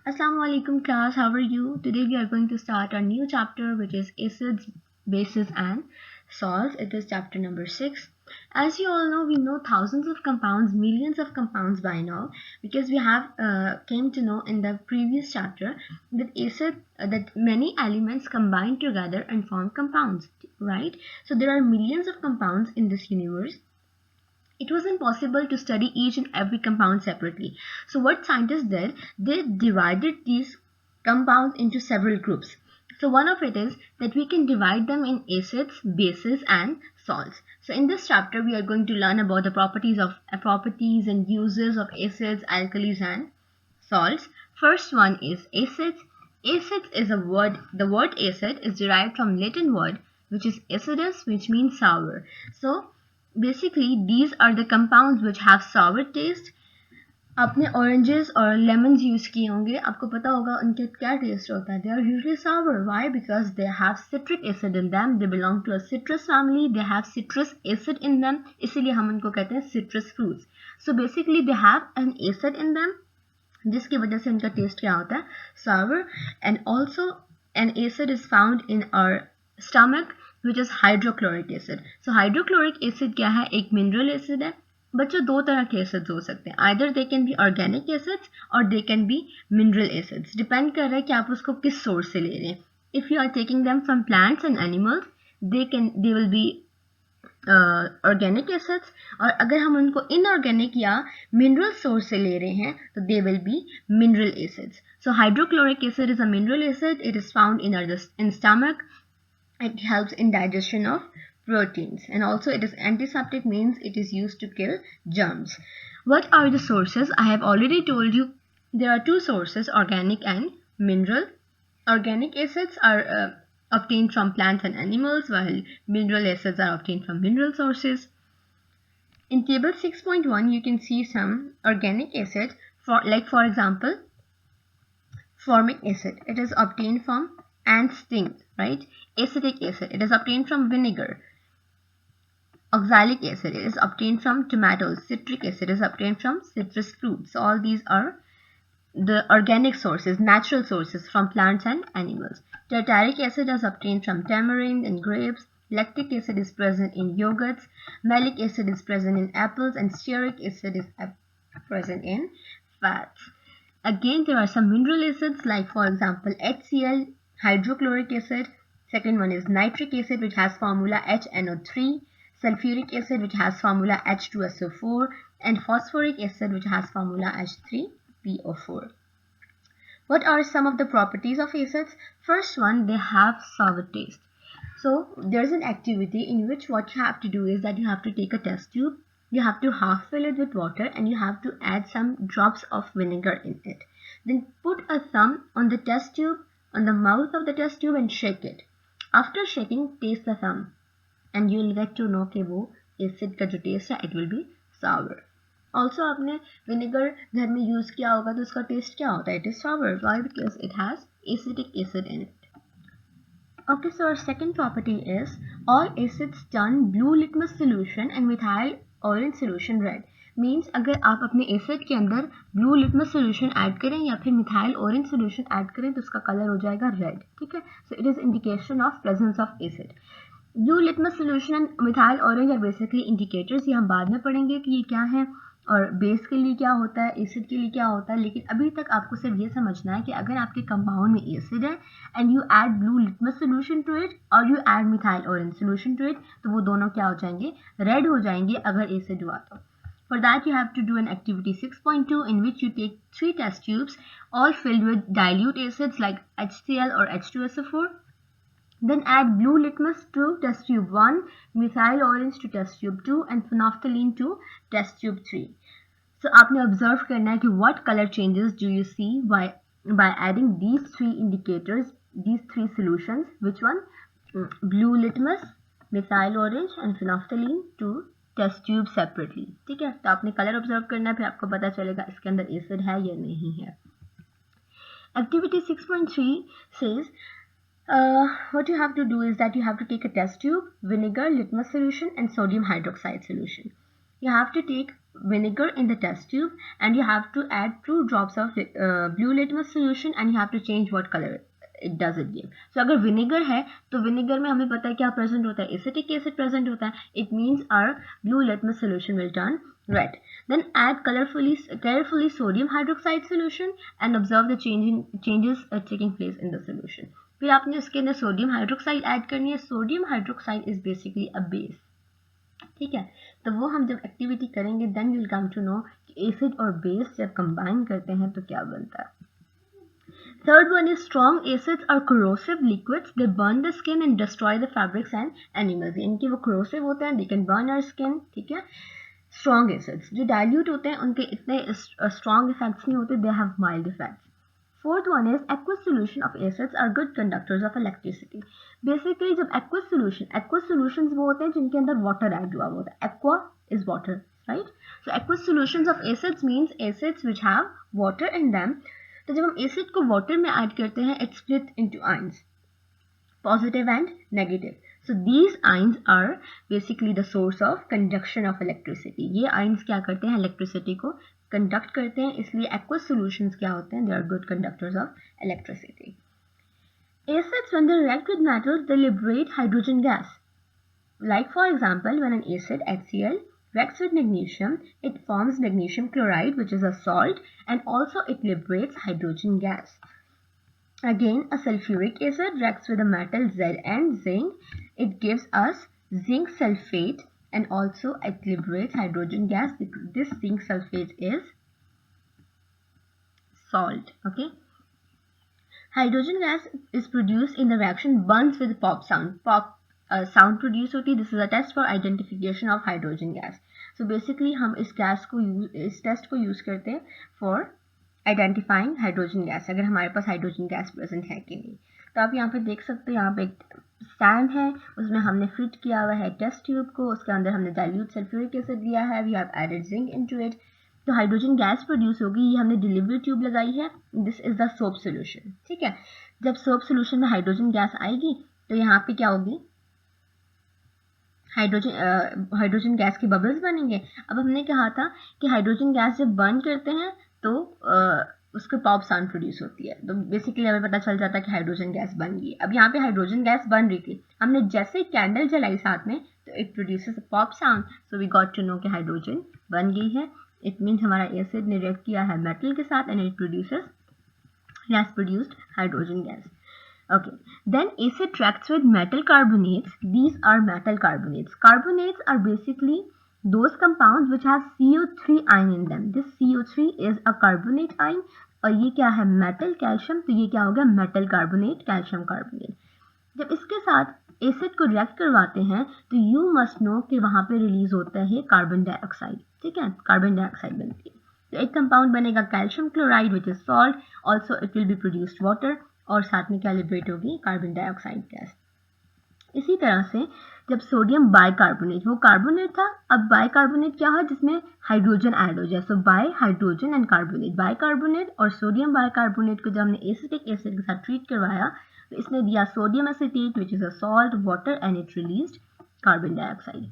Assalamu alaikum class, how are you? Today we are going to start our new chapter which is acids, bases and salts. It is chapter number 6. As you all know, we know thousands of compounds, millions of compounds by now because we have came to know in the previous chapter that many elements combine together and form compounds, right? So there are millions of compounds in this universe. It was impossible to study each and every compound separately. So what scientists did, they divided these compounds into several groups. So one of it is that we can divide them in acids, bases and salts. So in this chapter we are going to learn about the properties and uses of acids, alkalis and salts. First one is acids. Acids is a word. The word acid is derived from Latin word which is acidus, which means sour. So basically these are the compounds which have sour taste. आपने oranges और lemons use किए होंगे, आपको पता होगा उनके क्या test होता है. They are usually sour. Why? Because they have citric acid in them. They belong to a citrus family. They have citrus acid in them. इसीलिए हम उनको कहते हैं citrus fruits. So basically they have an acid in them, जिसकी वजह से उनका test क्या होता है? Sour. And also an acid is found in our stomach which is hydrochloric acid. So hydrochloric acid क्या है? एक mineral acid है. बच्चों दो तरह के एसिड्स हो सकते हैं. Either they can be organic acids or they can be mineral acids. Depend कर रहा है कि आप उसको किस सोर्स से ले रहे हैं. If you are taking them from plants and animals, they will be organic acids. और अगर हम उनको inorganic या mineral source से ले रहे हैं तो they will be mineral acids. So hydrochloric acid is a mineral acid. It is found in stomach. It helps in digestion of proteins, and also it is antiseptic, means it is used to kill germs. What are the sources? I have already told you there are two sources, organic and mineral. Organic acids are obtained from plants and animals, while mineral acids are obtained from mineral sources. In table 6.1 you can see some organic acid, for example formic acid. It is obtained from ant sting, right? Acetic acid, it is obtained from vinegar. Oxalic acid, it is obtained from tomatoes. Citric acid is obtained from citrus fruits. So all these are the organic sources, natural sources from plants and animals. Tartaric acid is obtained from tamarind and grapes. Lactic acid is present in yogurts. Malic acid is present in apples, and stearic acid is present in fats. Again, there are some mineral acids like, for example, HCl, hydrochloric acid. Second one is nitric acid, which has formula HNO3. Sulfuric acid, which has formula H2SO4. And phosphoric acid, which has formula H3PO4. What are some of the properties of acids? First one, they have sour taste. So there's an activity in which what you have to do is that you have to take a test tube. You have to half fill it with water and you have to add some drops of vinegar in it. Then put a thumb on the test tube, on the mouth of the test tube, and shake it. After shaking, taste the thumb and you will get to know कि वो acid का जो taste है, it will be sour. Also आपने vinegar घर में use किया होगा तो उसका taste क्या होता है? It is sour. Why? Because it has acetic acid in it. Okay, so our second property is all acids turn blue litmus solution and methyl orange solution red. Means अगर आप अपने acid के अंदर blue litmus solution add करें या फिर methyl orange solution add करें तो उसका color हो जाएगा red. ठीक है? So it is indication of presence of acid. Blue litmus solution and methyl orange are basically indicators. ये हम बाद में पढ़ेंगे कि ये क्या है और बेस के लिए क्या होता है, एसिड के लिए क्या होता है. लेकिन अभी तक आपको सिर्फ ये समझना है कि अगर आपके कंपाउंड में एसिड है and you add blue litmus solution to it और you add methyl orange solution to it तो वो दोनों क्या हो जाएंगे? रेड हो जाएंगे अगर एसिड हुआ तो. For that you have to do an activity 6.2 in which you take 3 test tubes all filled with dilute acids like HCl or H2SO4. Then add blue litmus to test tube 1, methyl orange to test tube 2 and phenolphthalein to test tube 3. So आपने observe करना है कि what color changes do you see by adding these 3 indicators, these 3 solutions. Which one? Blue litmus, methyl orange and phenolphthalein to test tube separately. ठीक है? तो आपने color observe करना है, फिर आपको पता चलेगा इसके अंदर acid है या नहीं है. Activity 6.3 says what you have to do is that you have to take a test tube, vinegar, litmus solution and sodium hydroxide solution. You have to take vinegar in the test tube and you have to add 2 drops of blue litmus solution and you have to change what color it does it give. So अगर vinegar है तो vinegar में हमें पता है क्या present होता है, acetic acid present होता है. It means our blue litmus solution will turn red. Then add carefully sodium hydroxide solution and observe the changes taking place in the solution. फिर आपने इसके अंदर सोडियम हाइड्रोक्साइड ऐड करनी है. Sodium hydroxide is basically a base. ठीक है, तो वो हम जब एक्टिविटी करेंगे then you will come to know कि एसिड और बेस जब कंबाइन करते हैं तो क्या बनता है. Third one is strong acids are corrosive liquids. They burn the skin and destroy the fabrics and animals. इनके वो corrosive होते हैं, they can burn our skin. ठीक है. Strong acids जो dilute होते हैं उनके इतने strong effects नहीं होते, they have mild effects. Fourth one is aqueous solution of acids are good conductors of electricity. Basically जब aqueous solutions वो होते हैं जिनके अंदर water add हुआ होता है. Aqua is water, right? So aqueous solutions of acids means acids which have water in them. तो जब हम एसिड को वाटर में ऐड करते हैं it split into ions, positive and negative. So these ions are basically the source of conduction of electricity. ये ions क्या करते हैं, इलेक्ट्रिसिटी को कंडक्ट करते हैं, इसलिए एक्वस सॉल्यूशंस क्या होते हैं, they are good conductors of electricity. Acids when they react with metals they liberate hydrogen gas. Like for example when an acid HCl reacts with magnesium, it forms magnesium chloride, which is a salt, and also it liberates hydrogen gas. Again, a sulfuric acid reacts with a metal Z and zinc. It gives us zinc sulfate, and also it liberates hydrogen gas because this zinc sulfate is salt. Okay. Hydrogen gas is produced in the reaction burns with pop sound. Pop sound produce होती है. This is a test for identification of hydrogen gas. So basically हम इस test को use करते हैं for identifying hydrogen gas, अगर हमारे पास hydrogen gas present है कि नहीं. तो आप यहाँ पे देख सकते हो, यहाँ पे एक स्टैंड है, उसमें हमने फिट किया हुआ है टेस्ट ट्यूब को, उसके अंदर हमने डाइल्यूट सल्फ्यूरिक एसिड लिया है, we have added zinc into it. तो हाइड्रोजन गैस प्रोड्यूस होगी, ये हमने डिलीवरी ट्यूब लगाई है. This is the soap solution. ठीक है, जब सोप सोल्यूशन में हाइड्रोजन गैस आएगी तो यहाँ पे क्या होगी, हाइड्रोजन गैस के बबल्स बनेंगे. अब हमने कहा था कि हाइड्रोजन गैस जब बर्न करते हैं तो उसके पॉप साउंड प्रोड्यूस होती है. तो बेसिकली हमें पता चल जाता है कि हाइड्रोजन गैस बन गई. अब यहाँ पे हाइड्रोजन गैस बन रही थी, हमने जैसे कैंडल जलाई साथ में तो it produces pop sound. So we got to know कि हाइड्रोजन बन गई है. इट मीन्स हमारा एसिड ने रिएक्ट किया है मेटल के साथ and it produced hydrogen gas. Okay, then acid reacts with metal carbonates. These are metal carbonates. Carbonates are basically those compounds which have CO3 ion in them. This CO3 is a carbonate ion. और ये क्या है, metal calcium. तो ये क्या हो गया, metal carbonate, calcium carbonate. जब इसके साथ एसिड को रिएक्ट करवाते हैं तो यू मस्ट नो कि वहाँ पे रिलीज होता है कार्बन डाइऑक्साइड. ठीक है, कार्बन डाइऑक्साइड बनती है. तो एक कंपाउंड बनेगा calcium chloride which is salt. Also it will be produced water और साथ में क्या लिबरेट होगी, कार्बन डाइऑक्साइड गैस. इसी तरह से जब सोडियम बाइकार्बोनेट, वो कार्बोनेट था, अब बाइकार्बोनेट क्या है जिसमें हाइड्रोजन ऐड हो जाए. So by hydrogen and carbonate, bicarbonate और सोडियम बाइकार्बोनेट को जब हमने एसिटिक एसिड के साथ ट्रीट करवाया तो इसने दिया sodium acetate which is a salt, water and it released carbon dioxide.